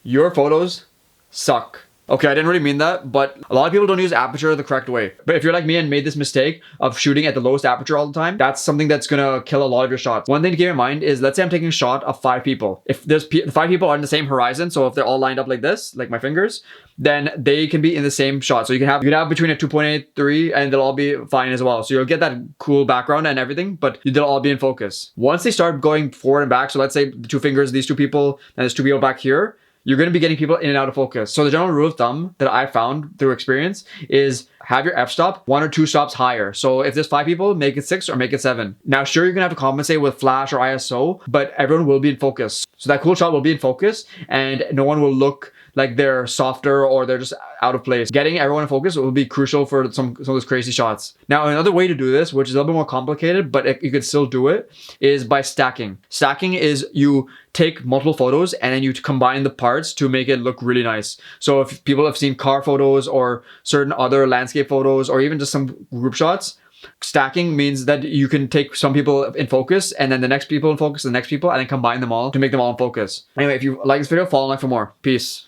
Your photos suck. Okay, I didn't really mean that, but a lot of people don't use aperture the correct way. But if you're like me and made this mistake of shooting at the lowest aperture all the time, that's something that's gonna kill a lot of your shots. One thing to keep in mind is, let's say I'm taking a shot of 5 people. If there's 5 people are in the same horizon, so if they're all lined up like this, like my fingers, then they can be in the same shot. So you can have between a 2.83 and they'll all be fine as well. So you'll get that cool background and everything, but they'll all be in focus. Once they start going forward and back, so let's say the 2 fingers, these 2 people, and there's 2 people back here, you're going to be getting people in and out of focus. So the general rule of thumb that I found through experience is have your f-stop 1 or 2 stops higher. So if there's 5 people, make it 6 or make it 7. Now, sure, you're going to have to compensate with flash or ISO, but everyone will be in focus. So that cool shot will be in focus and no one will look like they're softer or they're just out of place. Getting everyone in focus will be crucial for some of those crazy shots. Now, another way to do this, which is a little bit more complicated, but you could still do it, is by stacking. Stacking is you take multiple photos and then you combine the parts to make it look really nice. So if people have seen car photos or certain other landscape photos or even just some group shots, stacking means that you can take some people in focus and then the next people in focus, the next people, and then combine them all to make them all in focus. Anyway, if you like this video, follow me for more. Peace.